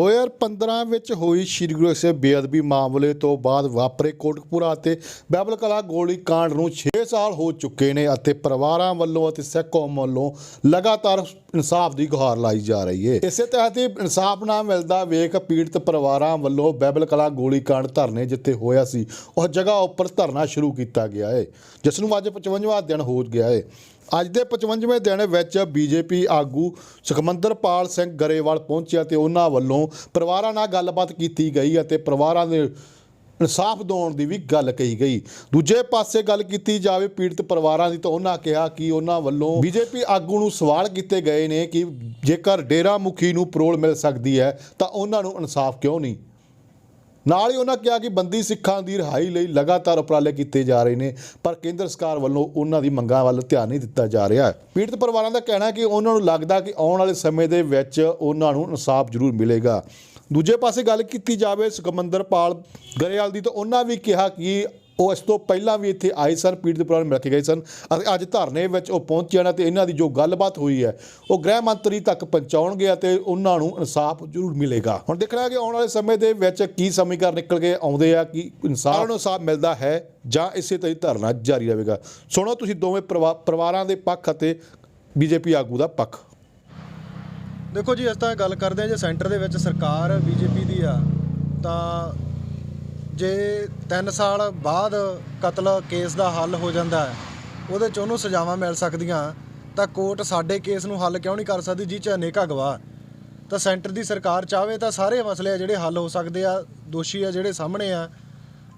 2015 ਵਿੱਚ ਹੋਈ ਸ਼੍ਰੀ ਗੁਰੂ ਸਾਹਿਬ ਬੇਅਦਬੀ ਮਾਮਲੇ ਤੋਂ ਬਾਅਦ ਵਾਪਰੇ ਕੋਟਕਪੂਰਾ ਅਤੇ ਬਾਈਬਲ ਕਲਾਂ ਗੋਲੀ ਕਾਂਡ ਨੂੰ 6 ਸਾਲ ਹੋ ਚੁੱਕੇ ਨੇ ਅਤੇ ਪਰਿਵਾਰਾਂ ਵੱਲੋਂ ਅਤੇ ਸਿੱਖ ਕੌਮ ਵੱਲੋਂ ਲਗਾਤਾਰ ਇਨਸਾਫ ਦੀ ਗੁਹਾਰ ਲਾਈ ਜਾ ਰਹੀ ਹੈ। ਇਸੇ ਤਹਿਤ ਹੀ ਇਨਸਾਫ ਨਾ ਮਿਲਦਾ ਵੇਖ ਪੀੜਤ ਪਰਿਵਾਰਾਂ ਵੱਲੋਂ ਬਾਈਬਲ ਕਲਾਂ ਗੋਲੀ ਕਾਂਡ ਧਰਨੇ ਜਿੱਥੇ ਹੋਇਆ ਸੀ ਉਸ ਜਗ੍ਹਾ ਉੱਪਰ ਧਰਨਾ ਸ਼ੁਰੂ ਕੀਤਾ ਗਿਆ ਹੈ, ਜਿਸ ਨੂੰ ਅੱਜ 55ਵਾਂ ਦਿਨ ਹੋ ਗਿਆ ਹੈ। ਅੱਜ ਦੇ 55ਵੇਂ ਦਿਨ ਵਿੱਚ ਬੀਜੇਪੀ ਆਗੂ ਸੁਖਮੰਦਰਪਾਲ ਸਿੰਘ ਗਰੇਵਾਲ ਪਹੁੰਚਿਆ ਤੇ ਉਹਨਾਂ ਵੱਲੋਂ ਪਰਿਵਾਰਾਂ ਨਾਲ ਗੱਲਬਾਤ ਕੀਤੀ ਗਈ ਅਤੇ ਪਰਿਵਾਰਾਂ ਦੇ ਇਨਸਾਫ ਦਿਵਾਉਣ ਦੀ ਵੀ ਗੱਲ ਕਹੀ ਗਈ। ਦੂਜੇ ਪਾਸੇ ਗੱਲ ਕੀਤੀ ਜਾਵੇ ਪੀੜਤ ਪਰਿਵਾਰਾਂ ਦੀ ਤਾਂ ਉਹਨਾਂ ਕਿਹਾ ਕਿ ਉਹਨਾਂ ਵੱਲੋਂ ਬੀਜੇਪੀ ਆਗੂ ਨੂੰ ਸਵਾਲ ਕੀਤੇ ਗਏ ਨੇ ਕਿ ਜੇਕਰ ਡੇਰਾ ਮੁਖੀ ਨੂੰ ਪਰੋਲ ਮਿਲ ਸਕਦੀ ਹੈ ਤਾਂ ਉਹਨਾਂ ਨੂੰ ਇਨਸਾਫ ਕਿਉਂ ਨਹੀਂ। ਨਾਲ ਹੀ ਉਹਨਾਂ ਕਿਹਾ ਕਿ ਬੰਦੀ ਸਿੱਖਾਂ ਦੀ ਰਿਹਾਈ ਲਈ ਲਗਾਤਾਰ ਉਪਰਾਲੇ ਕੀਤੇ ਜਾ ਰਹੇ ਨੇ ਪਰ ਕੇਂਦਰ ਸਰਕਾਰ ਵੱਲੋਂ ਉਹਨਾਂ ਦੀ ਮੰਗਾਂ ਵੱਲ ਧਿਆਨ ਨਹੀਂ ਦਿੱਤਾ ਜਾ ਰਿਹਾ ਹੈ। ਪੀੜਤ ਪਰਿਵਾਰਾਂ ਦਾ ਕਹਿਣਾ ਕਿ ਉਹਨਾਂ ਨੂੰ ਲੱਗਦਾ ਕਿ ਆਉਣ ਵਾਲੇ ਸਮੇਂ ਦੇ ਵਿੱਚ ਉਹਨਾਂ ਨੂੰ ਇਨਸਾਫ ਜ਼ਰੂਰ ਮਿਲੇਗਾ। ਦੂਜੇ ਪਾਸੇ ਗੱਲ ਕੀਤੀ ਜਾਵੇ ਸੁਖਮੰਦਰਪਾਲ ਗਰੇਵਾਲ ਦੀ ਤਾਂ ਉਹਨਾਂ ਵੀ ਕਿਹਾ ਕਿ ਉਹ ਇਸ ਤੋਂ ਪਹਿਲਾਂ ਵੀ ਇੱਥੇ ਆਏ ਸਨ, ਪੀੜਤ ਪਰਿਵਾਰ ਮਿਲ ਕੇ ਗਏ ਸਨ ਅਤੇ ਅੱਜ ਧਰਨੇ ਵਿੱਚ ਉਹ ਪਹੁੰਚੇ ਨੇ ਤੇ ਇਹਨਾਂ ਦੀ ਜੋ ਗੱਲਬਾਤ ਹੋਈ ਹੈ ਉਹ ਗ੍ਰਹਿ ਮੰਤਰੀ ਤੱਕ ਪਹੁੰਚਾਉਣਗੇ ਅਤੇ ਉਹਨਾਂ ਨੂੰ ਇਨਸਾਫ ਜ਼ਰੂਰ ਮਿਲੇਗਾ। ਹੁਣ ਦੇਖਣਾ ਕਿ ਆਉਣ ਵਾਲੇ ਸਮੇਂ ਦੇ ਵਿੱਚ ਕੀ ਸਮੀਕਰਨ ਨਿਕਲ ਕੇ ਆਉਂਦੇ ਆ ਕਿ ਇਨਸਾਫ ਮਿਲਦਾ ਹੈ ਜਾਂ ਇਸੇ ਤਰ੍ਹਾਂ ਧਰਨਾ ਜਾਰੀ ਰਹੇਗਾ। ਸੁਣੋ ਤੁਸੀਂ ਦੋਵੇਂ ਪਰਿਵਾਰਾਂ ਦੇ ਪੱਖ ਅਤੇ ਬੀਜੇਪੀ ਆਗੂ ਦਾ ਪੱਖ। देखो जी, अस तां गल करते हैं जो सेंटर दे विच सरकार बीजेपी दी आ तां जे 3 साल बाद कतल केस का हल हो जाता है ਉਹਦੇ 'ਚ ਉਹਨੂੰ ਸਜ਼ਾਵਾਂ ਮਿਲ ਸਕਦੀਆਂ ਤਾਂ ਕੋਰਟ ਸਾਡੇ ਕੇਸ ਨੂੰ ਹੱਲ ਕਿਉਂ ਨਹੀਂ ਕਰ ਸਕਦੀ ਜਿਹ 'ਚ ਅਨੇਕਾਂ ਗਵਾਹ। ਤਾਂ ਸੈਂਟਰ ਦੀ ਸਰਕਾਰ ਚਾਹਵੇ ਤਾਂ ਸਾਰੇ ਮਸਲੇ ਆ ਜਿਹੜੇ ਹੱਲ ਹੋ ਸਕਦੇ ਆ। ਦੋਸ਼ੀ ਆ ਜਿਹੜੇ ਸਾਹਮਣੇ ਆ,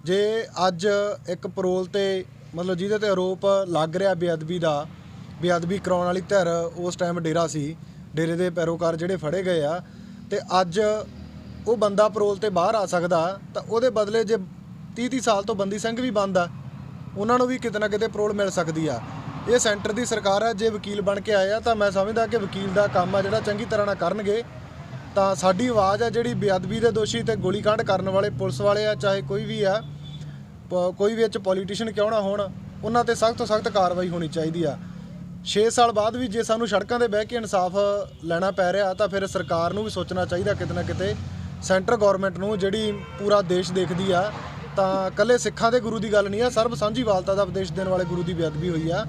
ਜੇ ਅੱਜ ਇੱਕ ਪਰੋਲ ਤੇ ਮਤਲਬ ਜਿਹਦੇ ਤੇ ਆਰੋਪ ਲੱਗ ਰਿਹਾ ਬੇਅਦਬੀ ਕਰਾਉਣ ਵਾਲੀ ਧਿਰ ਉਸ ਟਾਈਮ ਡੇਰਾ ਸੀ, ਡੇਰੇ ਦੇ ਪੈਰੋਕਾਰ ਜਿਹੜੇ ਫੜੇ ਗਏ ਆ ਤੇ ਅੱਜ ਉਹ ਬੰਦਾ ਪਰੋਲ ਤੇ ਬਾਹਰ ਆ ਸਕਦਾ ਤਾਂ ਉਹਦੇ ਬਦਲੇ ਜੇ 30 ਸਾਲ ਤੋਂ ਬੰਦੀ ਸਿੰਘ ਵੀ ਬੰਦ ਆ ਉਹਨਾਂ ਨੂੰ ਵੀ ਕਿਤੇ ਨਾ ਕਿਤੇ ਪਰੋਲ ਮਿਲ ਸਕਦੀ ਆ। ਇਹ ਸੈਂਟਰ ਦੀ ਸਰਕਾਰ ਆ, ਜੇ ਵਕੀਲ ਬਣ ਕੇ ਆਏ ਆ ਤਾਂ ਮੈਂ ਸਮਝਦਾ ਕਿ ਵਕੀਲ ਦਾ ਕੰਮ ਆ ਜਿਹੜਾ ਚੰਗੀ ਤਰ੍ਹਾਂ ਨਾਲ ਕਰਨਗੇ ਤਾਂ ਸਾਡੀ ਆਵਾਜ਼ ਆ ਜਿਹੜੀ ਬੇਅਦਬੀ ਦੇ ਦੋਸ਼ੀ ਤੇ ਗੋਲੀकांड ਕਰਨ ਵਾਲੇ ਪੁਲਿਸ ਵਾਲੇ ਆ, ਚਾਹੇ ਕੋਈ ਵੀ ਆ, ਕੋਈ ਵੀ ਵਿੱਚ ਪੋਲੀਟੀਸ਼ੀਅਨ ਕਿਉਂ ਨਾ ਹੋਣ, ਉਹਨਾਂ ਤੇ ਸਖਤ ਤੋਂ ਸਖਤ ਕਾਰਵਾਈ ਹੋਣੀ ਚਾਹੀਦੀ ਆ। 6 ਸਾਲ ਬਾਅਦ ਵੀ ਜੇ ਸਾਨੂੰ ਸੜਕਾਂ 'ਤੇ ਬਹਿ ਕੇ ਇਨਸਾਫ ਲੈਣਾ ਪੈ ਰਿਹਾ ਤਾਂ ਫਿਰ ਸਰਕਾਰ ਨੂੰ ਵੀ ਸੋਚਣਾ ਚਾਹੀਦਾ ਕਿਤੇ ਨਾ ਕਿਤੇ, ਸੈਂਟਰ ਗੌਰਮੈਂਟ ਨੂੰ ਜਿਹੜੀ ਪੂਰਾ ਦੇਸ਼ ਦੇਖਦੀ ਆ ਤਾਂ ਇਕੱਲੇ ਸਿੱਖਾਂ ਦੇ ਗੁਰੂ ਦੀ ਗੱਲ ਨਹੀਂ ਆ, ਸਰਬ ਸਾਂਝੀਵਾਲਤਾ ਦਾ ਉਪਦੇਸ਼ ਦੇਣ ਵਾਲੇ ਗੁਰੂ ਦੀ ਬੇਅਦਬੀ ਹੋਈ ਆ,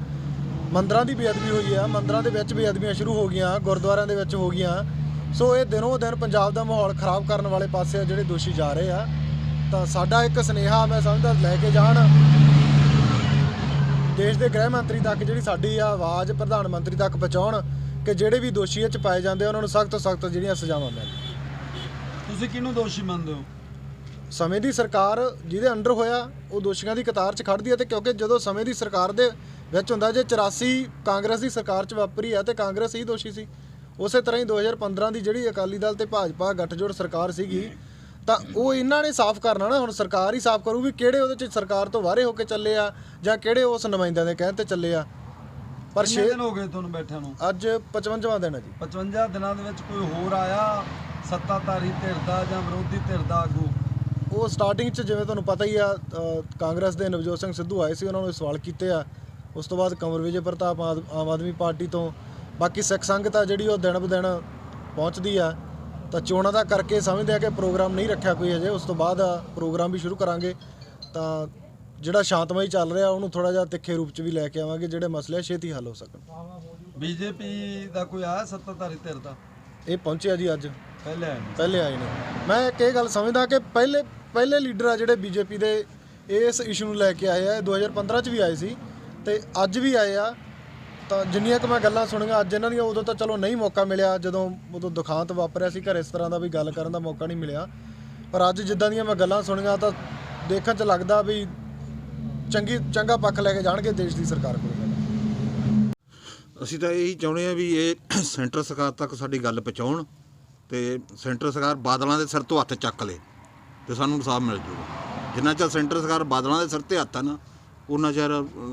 ਮੰਦਰਾਂ ਦੀ ਬੇਅਦਬੀ ਹੋਈ ਆ, ਮੰਦਰਾਂ ਦੇ ਵਿੱਚ ਬੇਅਦਬੀਆਂ ਸ਼ੁਰੂ ਹੋ ਗਈਆਂ, ਗੁਰਦੁਆਰਿਆਂ ਦੇ ਵਿੱਚ ਹੋ ਗਈਆਂ। ਸੋ ਇਹ ਦਿਨੋਂ ਦਿਨ ਪੰਜਾਬ ਦਾ ਮਾਹੌਲ ਖਰਾਬ ਕਰਨ ਵਾਲੇ ਪਾਸੇ ਜਿਹੜੇ ਦੋਸ਼ੀ ਜਾ ਰਹੇ ਆ ਤਾਂ ਸਾਡਾ ਇੱਕ ਸੁਨੇਹਾ ਮੈਂ ਸਮਝਦਾ ਲੈ ਕੇ ਜਾਣ ਦੇਸ਼ ਦੇ ਗ੍ਰਹਿ ਮੰਤਰੀ ਤੱਕ, ਜਿਹੜੀ ਸਾਡੀ ਆਵਾਜ਼ ਪ੍ਰਧਾਨ ਮੰਤਰੀ ਤੱਕ ਪਹੁੰਚਾਉਣ ਕਿ ਜਿਹੜੇ ਵੀ ਦੋਸ਼ੀ ਇਹ 'ਚ ਪਾਏ ਜਾਂਦੇ ਉਹਨਾਂ ਨੂੰ ਸਖਤ ਤੋਂ ਸਖਤ ਜਿਹੜੀਆਂ ਸਜ਼ਾਵਾਂ ਮਿਲਣ। ਤੁਸੀਂ ਕਿਹਨੂੰ ਦੋਸ਼ੀ ਮੰਨਦੇ ਹੋ? ਸਮੇਂ ਦੀ ਸਰਕਾਰ ਜਿਹਦੇ ਅੰਡਰ ਹੋਇਆ ਉਹ ਦੋਸ਼ੀਆਂ ਦੀ ਕਤਾਰ 'ਚ ਖੜ੍ਹਦੀ ਹੈ ਤੇ ਕਿਉਂਕਿ ਜਦੋਂ ਸਮੇਂ ਦੀ ਸਰਕਾਰ ਦੇ ਵਿੱਚ ਹੁੰਦਾ, ਜੇ 84 ਕਾਂਗਰਸ ਦੀ ਸਰਕਾਰ 'ਚ ਵਾਪਰੀ ਆ ਤੇ ਕਾਂਗਰਸ ਹੀ ਦੋਸ਼ੀ ਸੀ। ਉਸੇ ਤਰ੍ਹਾਂ ਹੀ 2015 ਦੀ ਜਿਹੜੀ ਅਕਾਲੀ ਦਲ ਤੇ ਭਾਜਪਾ ਗੱਠਜੋੜ ਸਰਕਾਰ ਸੀਗੀ ਤਾਂ ਉਹ ਇਹਨਾਂ ਨੇ ਸਾਫ਼ ਕਰਨਾ ਨਾ, ਹੁਣ ਸਰਕਾਰ ਹੀ ਸਾਫ਼ ਕਰੂ ਵੀ ਕਿਹੜੇ ਉਹਦੇ 'ਚ ਸਰਕਾਰ ਤੋਂ ਵਾਰੇ ਹੋ ਕੇ ਚੱਲੇ ਆ ਜਾਂ ਕਿਹੜੇ ਉਸ ਨੁਮਾਇੰਦਿਆਂ ਦੇ ਕਹਿਣ 'ਤੇ ਚੱਲੇ ਆ। ਪਰ 6 ਦਿਨ ਹੋ ਗਏ ਤੁਹਾਨੂੰ ਬੈਠਿਆਂ ਨੂੰ? ਅੱਜ 55ਵਾਂ ਦਿਨ ਹੈ ਜੀ। 55 ਦਿਨਾਂ ਦੇ ਵਿੱਚ ਕੋਈ ਹੋਰ ਆਇਆ ਸੱਤਾਧਾਰੀ ਧਿਰ ਦਾ ਜਾਂ ਵਿਰੋਧੀ ਧਿਰ ਦਾ ਆਗੂ? ਉਹ ਸਟਾਰਟਿੰਗ 'ਚ ਜਿਵੇਂ ਤੁਹਾਨੂੰ ਪਤਾ ਹੀ ਆ ਕਾਂਗਰਸ ਦੇ ਨਵਜੋਤ ਸਿੰਘ ਸਿੱਧੂ ਆਏ ਸੀ, ਉਹਨਾਂ ਨੂੰ ਸਵਾਲ ਕੀਤੇ ਆ। ਉਸ ਤੋਂ ਬਾਅਦ ਕੰਵਰ ਵਿਜੇ ਪ੍ਰਤਾਪ ਆਮ ਆਦਮੀ ਪਾਰਟੀ ਤੋਂ, ਬਾਕੀ ਸਿੱਖ ਸੰਗਤ ਆ ਜਿਹੜੀ ਉਹ ਦਿਨ ਬ ਦਿਨ ਪਹੁੰਚਦੀ ਆ ਤਾਂ ਚੋਣਾਂ ਦਾ ਕਰਕੇ ਸਮਝਦੇ ਆ ਕਿ ਪ੍ਰੋਗਰਾਮ ਨਹੀਂ ਰੱਖਿਆ ਕੋਈ ਅਜੇ, ਉਸ ਤੋਂ ਬਾਅਦ ਪ੍ਰੋਗਰਾਮ ਵੀ ਸ਼ੁਰੂ ਕਰਾਂਗੇ ਤਾਂ ਜਿਹੜਾ ਸ਼ਾਂਤਮਈ ਚੱਲ ਰਿਹਾ ਉਹਨੂੰ ਥੋੜ੍ਹਾ ਜਿਹਾ ਤਿੱਖੇ ਰੂਪ 'ਚ ਵੀ ਲੈ ਕੇ ਆਵਾਂਗੇ, ਜਿਹੜੇ ਮਸਲੇ ਛੇਤੀ ਹੱਲ ਹੋ ਸਕਣ। ਬੀਜੇਪੀ ਦਾ ਕੋਈ ਆਇਆ ਸੱਤਾਧਾਰੀ ਧਿਰ ਦਾ? ਇਹ ਪਹੁੰਚਿਆ ਜੀ, ਅੱਜ ਪਹਿਲੇ ਆਏ ਨੇ। ਮੈਂ ਇੱਕ ਇਹ ਗੱਲ ਸਮਝਦਾ ਕਿ ਪਹਿਲੇ ਲੀਡਰ ਆ ਜਿਹੜੇ ਬੀਜੇਪੀ ਦੇ ਇਸ ਇਸ਼ੂ ਨੂੰ ਲੈ ਕੇ ਆਏ ਆ, 2015 'ਚ ਵੀ ਆਏ ਸੀ ਤੇ ਅੱਜ ਵੀ ਆਏ ਆ। ਤਾਂ ਜਿੰਨੀਆਂ ਕੁ ਮੈਂ ਗੱਲਾਂ ਸੁਣੀਆਂ ਅੱਜ ਇਹਨਾਂ ਦੀਆਂ, ਉਦੋਂ ਤਾਂ ਚਲੋ ਨਹੀਂ ਮੌਕਾ ਮਿਲਿਆ, ਉਦੋਂ ਦੁਖਾਂਤ ਵਾਪਰਿਆ ਸੀ ਘਰ, ਇਸ ਤਰ੍ਹਾਂ ਦਾ ਵੀ ਗੱਲ ਕਰਨ ਦਾ ਮੌਕਾ ਨਹੀਂ ਮਿਲਿਆ। ਪਰ ਅੱਜ ਜਿੱਦਾਂ ਦੀਆਂ ਮੈਂ ਗੱਲਾਂ ਸੁਣੀਆਂ ਤਾਂ ਦੇਖਣ 'ਚ ਲੱਗਦਾ ਵੀ ਚੰਗਾ ਪੱਖ ਲੈ ਕੇ ਜਾਣਗੇ ਦੇਸ਼ ਦੀ ਸਰਕਾਰ ਕੋਲ। ਅਸੀਂ ਤਾਂ ਇਹੀ ਚਾਹੁੰਦੇ ਹਾਂ ਵੀ ਇਹ ਸੈਂਟਰ ਸਰਕਾਰ ਤੱਕ ਸਾਡੀ ਗੱਲ ਪਹੁੰਚਾਉਣ ਅਤੇ ਸੈਂਟਰ ਸਰਕਾਰ ਬਾਦਲਾਂ ਦੇ ਸਿਰ ਤੋਂ ਹੱਥ ਚੱਕ ਲੇ ਅਤੇ ਸਾਨੂੰ ਇਨਸਾਫ ਮਿਲ ਜਾਊਗਾ। ਜਿੰਨਾ ਚਿਰ ਸੈਂਟਰ ਸਰਕਾਰ ਬਾਦਲਾਂ ਦੇ ਸਿਰ 'ਤੇ ਹੱਥ ਆ ਨਾ ਉਹਨਾਂ ਚਿਰ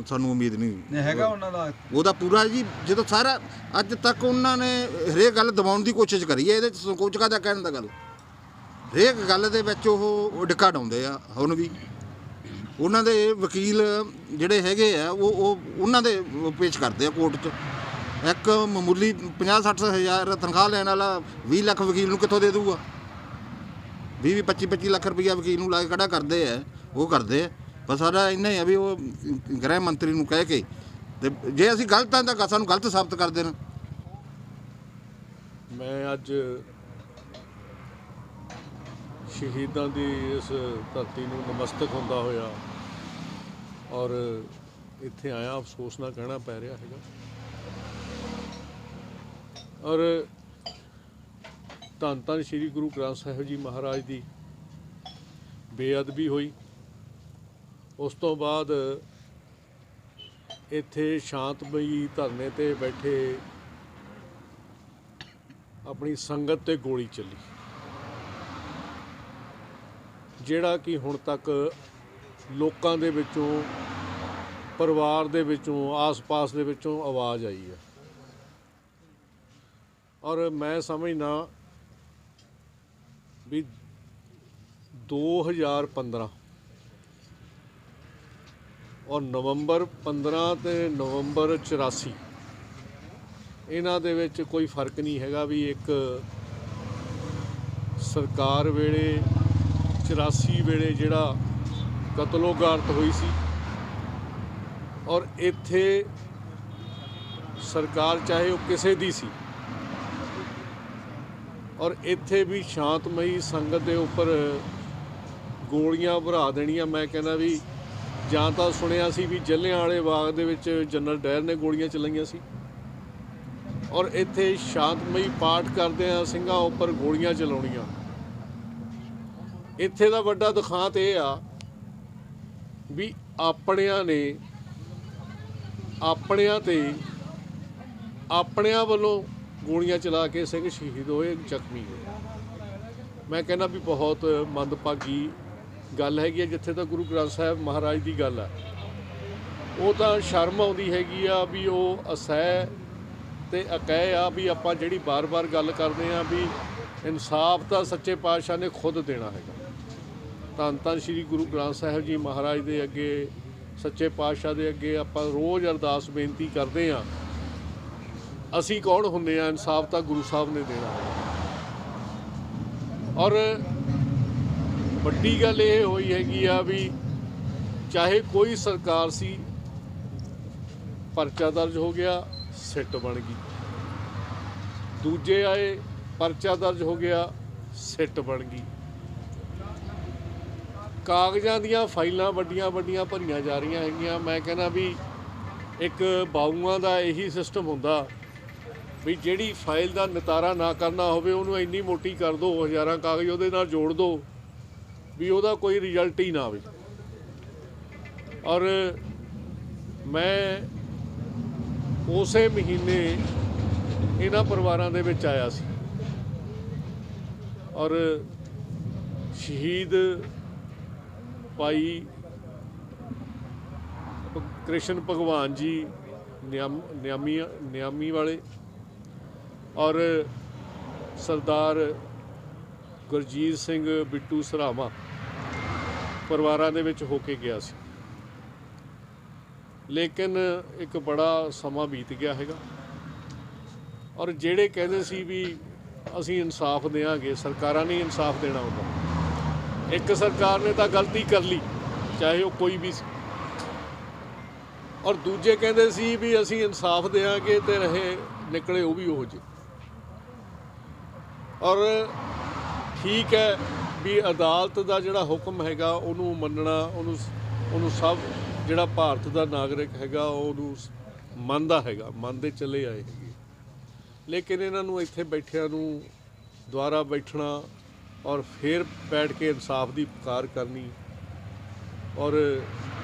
ਸਾਨੂੰ ਉਮੀਦ ਨਹੀਂ ਹੈਗਾ ਉਹਨਾਂ ਦਾ। ਉਹਦਾ ਪੂਰਾ ਜੀ, ਜਦੋਂ ਸਾਰਾ ਅੱਜ ਤੱਕ ਉਹਨਾਂ ਨੇ ਹਰੇਕ ਗੱਲ ਦਬਾਉਣ ਦੀ ਕੋਸ਼ਿਸ਼ ਕਰੀ ਹੈ, ਇਹਦੇ 'ਚ ਸੰਕੋਚ ਕਾਹਦਾ ਕਹਿਣ ਦਾ ਗੱਲ, ਹਰੇਕ ਗੱਲ ਦੇ ਵਿੱਚ ਉਹ ਡਿੱਕਾ ਡਾਉਂਦੇ ਆ। ਹੁਣ ਵੀ ਉਹਨਾਂ ਦੇ ਵਕੀਲ ਜਿਹੜੇ ਹੈਗੇ ਆ ਉਹ ਉਹਨਾਂ ਦੇ ਪੇਸ਼ ਕਰਦੇ ਆ ਕੋਰਟ 'ਚ। ਇੱਕ ਮਾਮੂਲੀ 50-60 ਹਜ਼ਾਰ ਤਨਖਾਹ ਲੈਣ ਵਾਲਾ 20 ਲੱਖ ਵਕੀਲ ਨੂੰ ਕਿੱਥੋਂ ਦੇ ਦੂਗਾ? 20 25 ਲੱਖ ਰੁਪਈਆ ਵਕੀਲ ਨੂੰ ਲਾ ਕੇ ਖੜਾ ਕਰਦੇ ਆ, ਉਹ ਕਰਦੇ ਆ। ਪਰ ਸਾਡਾ ਇੰਨਾ ਹੀ ਆ ਵੀ ਉਹ ਗ੍ਰਹਿ ਮੰਤਰੀ ਨੂੰ ਕਹਿ ਕੇ, ਤੇ ਜੇ ਅਸੀਂ ਗਲਤ ਹਾਂ ਤਾਂ ਸਾਨੂੰ ਗਲਤ ਸਾਬਤ ਕਰ ਦੇਣ। ਮੈਂ ਅੱਜ ਸ਼ਹੀਦਾਂ ਦੀ ਇਸ ਧਰਤੀ ਨੂੰ ਨਮਸਤਕ ਹੁੰਦਾ ਹੋਇਆ ਔਰ ਇੱਥੇ ਆਇਆ, ਅਫਸੋਸ ਨਾਲ ਕਹਿਣਾ ਪੈ ਰਿਹਾ ਹੈਗਾ। ਔਰ ਧੰਨ ਧੰਨ ਸ਼੍ਰੀ ਗੁਰੂ ਗ੍ਰੰਥ ਸਾਹਿਬ ਜੀ ਮਹਾਰਾਜ ਦੀ ਬੇਅਦਬੀ ਹੋਈ। ਉਸ ਤੋਂ ਬਾਅਦ ਇੱਥੇ ਸ਼ਾਂਤਮਈ ਧਰਨੇ ਤੇ ਬੈਠੇ ਆਪਣੀ ਸੰਗਤ ਤੇ ਗੋਲੀ ਚੱਲੀ, ਜਿਹੜਾ ਕਿ ਹੁਣ ਤੱਕ ਲੋਕਾਂ ਦੇ ਵਿੱਚੋਂ, ਪਰਿਵਾਰ ਦੇ ਵਿੱਚੋਂ, ਆਸ-ਪਾਸ ਦੇ ਵਿੱਚੋਂ ਆਵਾਜ਼ ਆਈ ਹੈ। ਔਰ ਮੈਂ ਸਮਝਦਾ ਵੀ 2015 ਔਰ ਨਵੰਬਰ 15 ਤੇ ਨਵੰਬਰ 84 ਇਹਨਾਂ ਦੇ ਵਿੱਚ ਕੋਈ ਫਰਕ ਨਹੀਂ ਹੈਗਾ ਵੀ ਇੱਕ ਸਰਕਾਰ ਵੇਲੇ 84 ਵੇਲੇ ਜਿਹੜਾ ਕਤਲੋਗਾਰਤ ਹੋਈ ਸੀ, ਔਰ ਇੱਥੇ ਸਰਕਾਰ ਚਾਹੇ ਉਹ ਕਿਸੇ ਦੀ ਸੀ, ਔਰ ਇੱਥੇ ਵੀ ਸ਼ਾਂਤਮਈ ਸੰਗਤ ਦੇ ਉੱਪਰ ਗੋਲੀਆਂ ਭਰਾ ਦੇਣੀਆਂ। ਮੈਂ ਕਹਿੰਦਾ ਵੀ ਜਾਂ ਤਾਂ ਸੁਣਿਆ ਸੀ ਵੀ ਜਲ੍ਹਿਆਂਵਾਲੇ ਬਾਗ ਦੇ ਵਿੱਚ ਜਨਰਲ ਡਾਇਰ ਨੇ ਗੋਲੀਆਂ ਚਲਾਈਆਂ ਸੀ, ਔਰ ਇੱਥੇ ਸ਼ਾਂਤਮਈ ਪਾਠ ਕਰਦਿਆਂ ਸਿੰਘਾਂ ਉੱਪਰ ਗੋਲੀਆਂ ਚਲਾਉਣੀਆਂ। ਇੱਥੇ ਦਾ ਵੱਡਾ ਦਿਖਾਂਤ ਇਹ ਆ ਵੀ ਆਪਣਿਆਂ ਨੇ ਆਪਣਿਆਂ ਤੇ ਆਪਣਿਆਂ ਵੱਲੋਂ ਗੋਲੀਆਂ ਚਲਾ ਕੇ ਸਿੰਘ ਸ਼ਹੀਦ ਹੋਏ, ਜ਼ਖਮੀ ਹੋਏ। ਮੈਂ ਕਹਿੰਦਾ ਵੀ ਬਹੁਤ ਮੰਦਭਾਗੀ ਗੱਲ ਹੈਗੀ ਹੈ। ਜਿੱਥੇ ਤੱਕ ਗੁਰੂ ਗ੍ਰੰਥ ਸਾਹਿਬ ਮਹਾਰਾਜ ਦੀ ਗੱਲ ਹੈ, ਉਹ ਤਾਂ ਸ਼ਰਮ ਆਉਂਦੀ ਹੈਗੀ ਆ ਵੀ ਉਹ ਅਸਹਿ ਤੇ ਅਕਹਿ ਆ ਵੀ ਆਪਾਂ ਜਿਹੜੀ ਬਾਰ-ਬਾਰ ਗੱਲ ਕਰਦੇ ਆ ਵੀ ਇਨਸਾਫ ਤਾਂ ਸੱਚੇ ਪਾਤਸ਼ਾਹ ਨੇ ਖੁਦ ਦੇਣਾ ਹੈਗਾ। ਧੰਨ ਧੰਨ ਸ਼੍ਰੀ ਗੁਰੂ ਗ੍ਰੰਥ ਸਾਹਿਬ ਜੀ ਮਹਾਰਾਜ ਦੇ ਅੱਗੇ, ਸੱਚੇ ਪਾਤਸ਼ਾਹ ਦੇ ਅੱਗੇ ਆਪਾਂ ਰੋਜ਼ ਅਰਦਾਸ ਬੇਨਤੀ ਕਰਦੇ ਆ। ਅਸੀਂ ਕੌਣ ਹੁੰਦੇ ਆ? ਇਨਸਾਫ ਤਾਂ ਗੁਰੂ ਸਾਹਿਬ ਨੇ ਦੇਣਾ ਹੈ। ਔਰ ਵੱਡੀ ਗੱਲ ਇਹ ਹੋਈ ਹੈਗੀ ਆ ਵੀ ਚਾਹੇ ਕੋਈ ਸਰਕਾਰ ਸੀ, ਪਰਚਾ ਦਰਜ ਹੋ ਗਿਆ, ਸਿੱਟ ਬਣ ਗਈ। ਦੂਜੇ ਆਏ, ਪਰਚਾ ਦਰਜ ਹੋ ਗਿਆ, ਸਿੱਟ ਬਣ ਗਈ। ਕਾਗਜ਼ਾਂ ਦੀਆਂ ਫਾਈਲਾਂ ਵੱਡੀਆਂ ਵੱਡੀਆਂ ਭਰੀਆਂ ਜਾ ਰਹੀਆਂ ਹੈਗੀਆਂ। ਮੈਂ ਕਹਿੰਦਾ ਵੀ ਇੱਕ ਬਾਊਆਂ ਦਾ ਇਹੀ ਸਿਸਟਮ ਹੁੰਦਾ ਵੀ ਜਿਹੜੀ ਫਾਈਲ ਦਾ ਨਿਤਾਰਾ ਨਾ ਕਰਨਾ ਹੋਵੇ ਉਹਨੂੰ ਇੰਨੀ ਮੋਟੀ ਕਰ ਦਿਓ, ਹਜ਼ਾਰਾਂ ਕਾਗਜ਼ ਉਹਦੇ ਨਾਲ ਜੋੜ ਦਿਓ ਵੀ ਉਹਦਾ ਕੋਈ ਰਿਜ਼ਲਟ ਹੀ ਨਾ ਆਵੇ। ਔਰ ਮੈਂ ਉਸੇ ਮਹੀਨੇ ਇਹਨਾਂ ਪਰਿਵਾਰਾਂ ਦੇ ਵਿੱਚ ਆਇਆ ਸੀ ਔਰ ਸ਼ਹੀਦ ਭਾਈ ਕ੍ਰਿਸ਼ਨ ਭਗਵਾਨ ਜੀ ਨਿਆਮੀ ਵਾਲੇ ਔਰ ਸਰਦਾਰ ਗੁਰਜੀਤ ਸਿੰਘ ਬਿੱਟੂ ਸਰਾਵਾਂ ਪਰਿਵਾਰਾਂ ਦੇ ਵਿੱਚ ਹੋ ਕੇ ਗਿਆ ਸੀ। ਲੇਕਿਨ ਇੱਕ ਬੜਾ ਸਮਾਂ ਬੀਤ ਗਿਆ ਹੈਗਾ ਔਰ ਜਿਹੜੇ ਕਹਿੰਦੇ ਸੀ ਵੀ ਅਸੀਂ ਇਨਸਾਫ ਦੇਵਾਂਗੇ, ਸਰਕਾਰਾਂ ਨੇ ਇਨਸਾਫ ਦੇਣਾ ਹੁੰਦਾ। ਇੱਕ ਸਰਕਾਰ ਨੇ ਤਾਂ ਗਲਤੀ ਕਰ ਲਈ, ਚਾਹੇ ਉਹ ਕੋਈ ਵੀ ਸੀ, ਔਰ ਦੂਜੇ ਕਹਿੰਦੇ ਸੀ ਵੀ ਅਸੀਂ ਇਨਸਾਫ ਦੇਵਾਂਗੇ ਤੇ ਰਹੇ ਨਿਕਲੇ ਉਹ ਵੀ ਉਹ ਜਿਹੇ। ਔਰ ਠੀਕ ਹੈ ਵੀ ਅਦਾਲਤ ਦਾ ਜਿਹੜਾ ਹੁਕਮ ਹੈਗਾ ਉਹਨੂੰ ਮੰਨਣਾ, ਉਹਨੂੰ ਸਭ ਜਿਹੜਾ ਭਾਰਤ ਦਾ ਨਾਗਰਿਕ ਹੈਗਾ ਉਹਨੂੰ ਮੰਨਦਾ ਹੈਗਾ, ਮੰਨਦੇ ਚੱਲੇ ਆਏ ਹੈਗੇ। ਲੇਕਿਨ ਇਹਨਾਂ ਨੂੰ ਇੱਥੇ ਬੈਠਿਆਂ ਨੂੰ ਦੁਬਾਰਾ ਬੈਠਣਾ ਔਰ ਫਿਰ ਬੈਠ ਕੇ ਇਨਸਾਫ ਦੀ ਪੁਕਾਰ ਕਰਨੀ। ਔਰ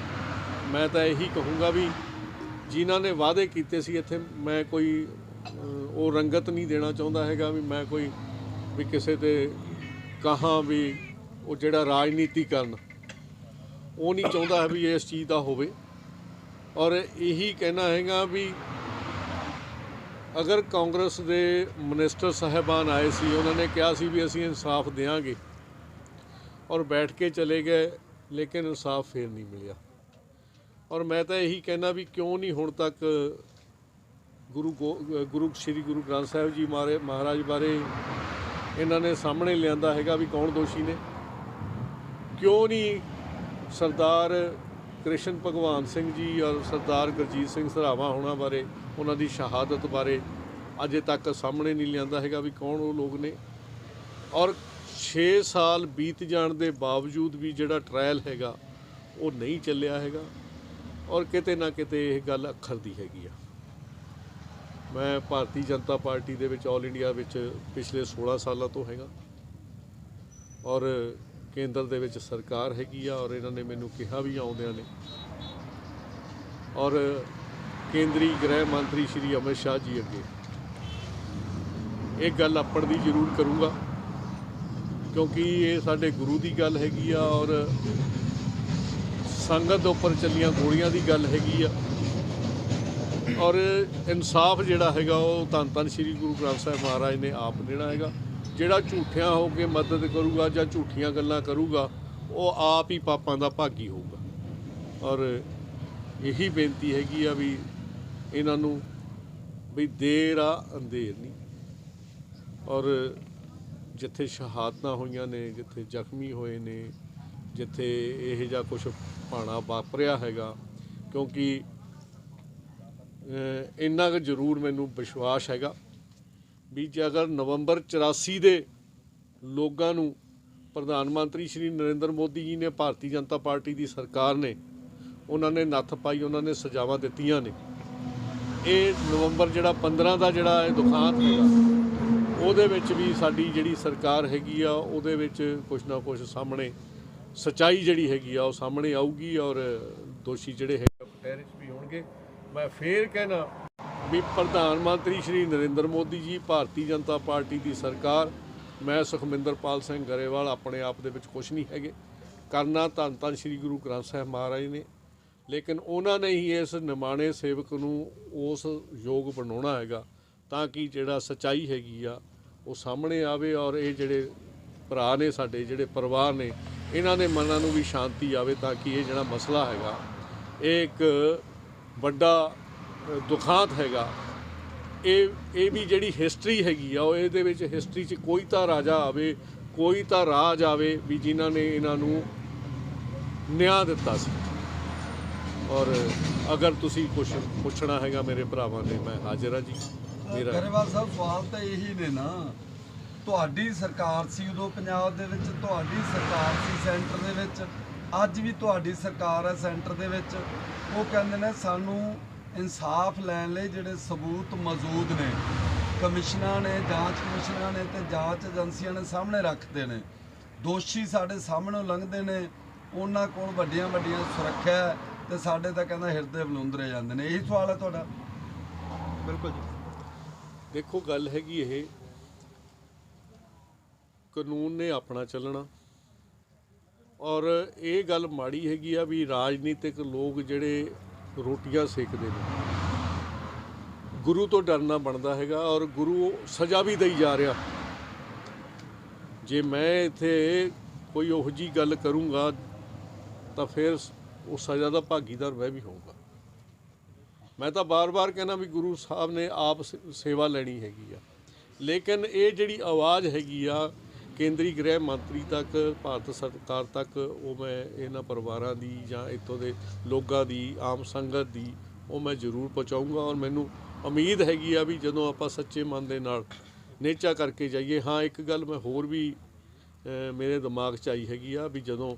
ਮੈਂ ਤਾਂ ਇਹੀ ਕਹੂੰਗਾ ਵੀ ਜਿਨ੍ਹਾਂ ਨੇ ਵਾਅਦੇ ਕੀਤੇ ਸੀ ਇੱਥੇ, ਮੈਂ ਕੋਈ ਉਹ ਰੰਗਤ ਨਹੀਂ ਦੇਣਾ ਚਾਹੁੰਦਾ ਹੈਗਾ ਵੀ ਮੈਂ ਕੋਈ ਵੀ ਕਿਸੇ ਤੇ ਕਹਾਂ ਵੀ ਉਹ ਜਿਹੜਾ ਰਾਜਨੀਤੀਕਰਨ ਉਹ ਨਹੀਂ ਚਾਹੁੰਦਾ ਹੈ ਵੀ ਇਸ ਚੀਜ਼ ਦਾ ਹੋਵੇ। ਔਰ ਇਹੀ ਕਹਿਣਾ ਹੈਗਾ ਵੀ ਅਗਰ ਕਾਂਗਰਸ ਦੇ ਮਿਨਿਸਟਰ ਸਾਹਿਬਾਨ ਆਏ ਸੀ, ਉਹਨਾਂ ਨੇ ਕਿਹਾ ਸੀ ਵੀ ਅਸੀਂ ਇਨਸਾਫ ਦੇਵਾਂਗੇ ਔਰ ਬੈਠ ਕੇ ਚਲੇ ਗਏ, ਲੇਕਿਨ ਇਨਸਾਫ ਫੇਰ ਨਹੀਂ ਮਿਲਿਆ। ਔਰ ਮੈਂ ਤਾਂ ਇਹੀ ਕਹਿਣਾ ਵੀ ਕਿਉਂ ਨਹੀਂ ਹੁਣ ਤੱਕ ਗੁਰੂ ਸ਼੍ਰੀ ਗੁਰੂ ਗ੍ਰੰਥ ਸਾਹਿਬ ਜੀ ਮਹਾਰਾਜ ਬਾਰੇ ਇਹਨਾਂ ਨੇ ਸਾਹਮਣੇ ਲਿਆਂਦਾ ਹੈਗਾ ਵੀ ਕੌਣ ਦੋਸ਼ੀ ਨੇ। ਕਿਉਂ ਨਹੀਂ ਸਰਦਾਰ ਕ੍ਰਿਸ਼ਨ ਭਗਵਾਨ ਸਿੰਘ ਜੀ ਔਰ ਸਰਦਾਰ ਗੁਰਜੀਤ ਸਿੰਘ ਸਰਾਵਾਂ ਹੋਣਾ ਬਾਰੇ, ਉਹਨਾਂ ਦੀ ਸ਼ਹਾਦਤ ਬਾਰੇ ਅਜੇ ਤੱਕ ਸਾਹਮਣੇ ਨਹੀਂ ਲਿਆਂਦਾ ਹੈਗਾ ਵੀ ਕੌਣ ਉਹ ਲੋਕ ਨੇ। ਔਰ 6 ਸਾਲ ਬੀਤ ਜਾਣ ਦੇ ਬਾਵਜੂਦ ਵੀ ਜਿਹੜਾ ਟ੍ਰਾਇਲ ਹੈਗਾ ਉਹ ਨਹੀਂ ਚੱਲਿਆ ਹੈਗਾ। ਔਰ ਕਿਤੇ ਨਾ ਕਿਤੇ ਇਹ ਗੱਲ ਅੱਖਰ ਦੀ ਹੈਗੀ ਆ। ਮੈਂ ਭਾਰਤੀ ਜਨਤਾ ਪਾਰਟੀ ਦੇ ਵਿੱਚ ਆਲ ਇੰਡੀਆ ਵਿੱਚ ਪਿਛਲੇ 16 ਸਾਲਾਂ ਤੋਂ ਹੈਗਾ ਔਰ ਕੇਂਦਰ ਦੇ ਵਿੱਚ ਸਰਕਾਰ ਹੈਗੀ ਆ ਔਰ ਇਹਨਾਂ ਨੇ ਮੈਨੂੰ ਕਿਹਾ ਵੀ ਆਉਂਦਿਆਂ ਨੇ। ਔਰ ਕੇਂਦਰੀ ਗ੍ਰਹਿ ਮੰਤਰੀ ਸ਼੍ਰੀ ਅਮਿਤ ਸ਼ਾਹ ਜੀ ਅੱਗੇ ਇਹ ਗੱਲ ਆਪਣ ਦੀ ਜ਼ਰੂਰ ਕਰੂੰਗਾ, ਕਿਉਂਕਿ ਇਹ ਸਾਡੇ ਗੁਰੂ ਦੀ ਗੱਲ ਹੈਗੀ ਆ ਔਰ ਸੰਗਤ ਦੇ ਉੱਪਰ ਚੱਲੀਆਂ ਗੋਲੀਆਂ ਦੀ ਗੱਲ ਹੈਗੀ ਆ। ਔਰ ਇਨਸਾਫ ਜਿਹੜਾ ਹੈਗਾ ਉਹ ਧੰਨ ਧੰਨ ਸ਼੍ਰੀ ਗੁਰੂ ਗ੍ਰੰਥ ਸਾਹਿਬ ਮਹਾਰਾਜ ਨੇ ਆਪ ਦੇਣਾ ਹੈਗਾ। ਜਿਹੜਾ ਝੂਠਿਆਂ ਹੋ ਕੇ ਮਦਦ ਕਰੂਗਾ ਜਾਂ ਝੂਠੀਆਂ ਗੱਲਾਂ ਕਰੂਗਾ ਉਹ ਆਪ ਹੀ ਪਾਪਾਂ ਦਾ ਭਾਗੀ ਹੋਊਗਾ। ਔਰ ਇਹੀ ਬੇਨਤੀ ਹੈਗੀ ਆ ਵੀ ਇਹਨਾਂ ਨੂੰ ਵੀ ਦੇਰ ਆ ਅੰਧੇਰ ਨਹੀਂ। ਔਰ ਜਿੱਥੇ ਸ਼ਹਾਦਤਾਂ ਹੋਈਆਂ ਨੇ, ਜਿੱਥੇ ਜ਼ਖਮੀ ਹੋਏ ਨੇ, ਜਿੱਥੇ ਇਹ ਜਿਹਾ ਕੁਛ ਭਾਣਾ ਵਾਪਰਿਆ ਹੈਗਾ, ਕਿਉਂਕਿ ਇੰਨਾ ਕੁ ਜ਼ਰੂਰ ਮੈਨੂੰ ਵਿਸ਼ਵਾਸ ਹੈਗਾ ਵੀ ਜੇ ਅਗਰ ਨਵੰਬਰ 84 ਦੇ ਲੋਕਾਂ ਨੂੰ ਪ੍ਰਧਾਨ ਮੰਤਰੀ ਸ਼੍ਰੀ ਨਰਿੰਦਰ ਮੋਦੀ ਜੀ ਨੇ, ਭਾਰਤੀ ਜਨਤਾ ਪਾਰਟੀ ਦੀ ਸਰਕਾਰ ਨੇ, ਉਹਨਾਂ ਨੇ ਨੱਥ ਪਾਈ, ਉਹਨਾਂ ਨੇ ਸਜ਼ਾਵਾਂ ਦਿੱਤੀਆਂ ਨੇ, ਇਹ ਨਵੰਬਰ ਜਿਹੜਾ 15 ਦਾ ਜਿਹੜਾ ਇਹ ਦੁਖਾਂਤ ਹੈਗਾ ਉਹਦੇ ਵਿੱਚ ਵੀ ਸਾਡੀ ਜਿਹੜੀ ਸਰਕਾਰ ਹੈਗੀ ਆ ਉਹਦੇ ਵਿੱਚ ਕੁਛ ਨਾ ਕੁਛ ਸਾਹਮਣੇ ਸੱਚਾਈ ਜਿਹੜੀ ਹੈਗੀ ਆ ਉਹ ਸਾਹਮਣੇ ਆਊਗੀ ਔਰ ਦੋਸ਼ੀ ਜਿਹੜੇ ਹੈਗੇ ਕਟਹਿਰੇ 'ਚ ਵੀ ਹੋਣਗੇ। ਮੈਂ ਫੇਰ ਕਹਿਣਾ ਵੀ ਪ੍ਰਧਾਨ ਮੰਤਰੀ ਸ਼੍ਰੀ ਨਰਿੰਦਰ ਮੋਦੀ ਜੀ, ਭਾਰਤੀ ਜਨਤਾ ਪਾਰਟੀ ਦੀ ਸਰਕਾਰ, ਮੈਂ ਸੁਖਮਿੰਦਰਪਾਲ ਸਿੰਘ ਗਰੇਵਾਲ ਆਪਣੇ ਆਪ ਦੇ ਵਿੱਚ ਕੁਛ ਨਹੀਂ ਹੈਗੇ। ਕਰਨਾ ਧੰਨ ਧੰਨ ਸ਼੍ਰੀ ਗੁਰੂ ਗ੍ਰੰਥ ਸਾਹਿਬ ਮਹਾਰਾਜ ਨੇ, ਲੇਕਿਨ ਉਹਨਾਂ ਨੇ ਹੀ ਇਸ ਨਿਮਾਣੇ ਸੇਵਕ ਨੂੰ ਉਸ ਯੋਗ ਬਣਾਉਣਾ ਹੈਗਾ ਤਾਂ ਕਿ ਜਿਹੜਾ ਸੱਚਾਈ ਹੈਗੀ ਆ ਉਹ ਸਾਹਮਣੇ ਆਵੇ ਔਰ ਇਹ ਜਿਹੜੇ ਭਰਾ ਨੇ ਸਾਡੇ, ਜਿਹੜੇ ਪਰਿਵਾਰ ਨੇ, ਇਹਨਾਂ ਦੇ ਮਨਾਂ ਨੂੰ ਵੀ ਸ਼ਾਂਤੀ ਆਵੇ ਤਾਂ ਕਿ ਇਹ ਜਿਹੜਾ ਮਸਲਾ ਹੈਗਾ ਇਹ ਇੱਕ ਵੱਡਾ ਦੁਖਾਂਤ ਹੈਗਾ। ਇਹ ਵੀ ਜਿਹੜੀ ਹਿਸਟਰੀ ਹੈਗੀ ਆ ਉਹ ਇਹਦੇ ਵਿੱਚ ਹਿਸਟਰੀ 'ਚ ਕੋਈ ਤਾਂ ਰਾਜਾ ਆਵੇ, ਕੋਈ ਤਾਂ ਰਾਜ ਆਵੇ ਵੀ ਜਿਨ੍ਹਾਂ ਨੇ ਇਹਨਾਂ ਨੂੰ ਨਿਆਂ ਦਿੱਤਾ ਸੀ। ਔਰ ਅਗਰ ਤੁਸੀਂ ਕੁਛ ਪੁੱਛਣਾ ਹੈਗਾ ਮੇਰੇ ਭਰਾਵਾਂ ਨੇ, ਮੈਂ ਹਾਜ਼ਰ ਹਾਂ ਜੀ। ਮੇਰਾ ਗਰੇਵਾਲ ਸਾਹਿਬ ਸਵਾਲ ਤਾਂ ਇਹੀ ਨੇ ਨਾ, ਤੁਹਾਡੀ ਸਰਕਾਰ ਸੀ ਉਦੋਂ ਪੰਜਾਬ ਦੇ ਵਿੱਚ, ਤੁਹਾਡੀ ਸਰਕਾਰ ਸੀ ਸੈਂਟਰ ਦੇ ਵਿੱਚ, ਅੱਜ ਵੀ ਤੁਹਾਡੀ ਸਰਕਾਰ ਹੈ ਸੈਂਟਰ ਦੇ ਵਿੱਚ। ਉਹ ਕਹਿੰਦੇ ਨੇ ਸਾਨੂੰ ਇਨਸਾਫ ਲੈਣ ਲਈ ਜਿਹੜੇ ਸਬੂਤ ਮੌਜੂਦ ਨੇ, ਕਮਿਸ਼ਨਾਂ ਨੇ, ਜਾਂਚ ਕਮਿਸ਼ਨਾਂ ਨੇ ਤੇ ਜਾਂਚ ਏਜੰਸੀਆਂ ਨੇ ਸਾਹਮਣੇ ਰੱਖਦੇ ਨੇ, ਦੋਸ਼ੀ ਸਾਡੇ ਸਾਹਮਣੋਂ ਲੰਘਦੇ ਨੇ, ਉਹਨਾਂ ਕੋਲ ਵੱਡੀਆਂ ਵੱਡੀਆਂ ਸੁਰੱਖਿਆ ਤੇ ਸਾਡੇ ਤਾਂ ਕਹਿੰਦਾ ਹਿਰਦੇ ਬਲੁੰਦਰੇ ਜਾਂਦੇ ਨੇ। ਇਹੀ ਸਵਾਲ ਹੈ ਤੁਹਾਡਾ? ਬਿਲਕੁਲ ਜੀ। ਦੇਖੋ ਗੱਲ ਹੈਗੀ ਇਹ, ਕਾਨੂੰਨ ਨੇ ਆਪਣਾ ਚੱਲਣਾ ਔਰ ਇਹ ਗੱਲ ਮਾੜੀ ਹੈਗੀ ਆ ਵੀ ਰਾਜਨੀਤਿਕ ਲੋਕ ਜਿਹੜੇ ਰੋਟੀਆਂ ਸੇਕਦੇ ਨੇ, ਗੁਰੂ ਤੋਂ ਡਰਨਾ ਬਣਦਾ ਹੈਗਾ ਔਰ ਗੁਰੂ ਸਜ਼ਾ ਵੀ ਦੇਈ ਜਾ ਰਿਹਾ। ਜੇ ਮੈਂ ਇੱਥੇ ਕੋਈ ਉਹੋ ਜਿਹੀ ਗੱਲ ਕਰੂੰਗਾ ਤਾਂ ਫਿਰ ਉਹ ਸਜ਼ਾ ਦਾ ਭਾਗੀਦਾਰ ਮੈਂ ਵੀ ਹੋਊਗਾ। ਮੈਂ ਤਾਂ ਬਾਰ-ਬਾਰ ਕਹਿਣਾ ਵੀ ਗੁਰੂ ਸਾਹਿਬ ਨੇ ਆਪ ਸੇਵਾ ਲੈਣੀ ਹੈਗੀ ਆ, ਲੇਕਿਨ ਇਹ ਜਿਹੜੀ ਆਵਾਜ਼ ਹੈਗੀ ਆ ਕੇਂਦਰੀ ਗ੍ਰਹਿ ਮੰਤਰੀ ਤੱਕ, ਭਾਰਤ ਸਰਕਾਰ ਤੱਕ, ਉਹ ਮੈਂ ਇਹਨਾਂ ਪਰਿਵਾਰਾਂ ਦੀ ਜਾਂ ਇੱਥੋਂ ਦੇ ਲੋਕਾਂ ਦੀ, ਆਮ ਸੰਗਤ ਦੀ, ਉਹ ਮੈਂ ਜ਼ਰੂਰ ਪਹੁੰਚਾਊਂਗਾ। ਔਰ ਮੈਨੂੰ ਉਮੀਦ ਹੈਗੀ ਆ ਵੀ ਜਦੋਂ ਆਪਾਂ ਸੱਚੇ ਮਨ ਦੇ ਨਾਲ ਨੇਚਾ ਕਰਕੇ ਜਾਈਏ। ਹਾਂ, ਇੱਕ ਗੱਲ ਮੈਂ ਹੋਰ ਵੀ ਮੇਰੇ ਦਿਮਾਗ 'ਚ ਆਈ ਹੈਗੀ ਆ ਵੀ ਜਦੋਂ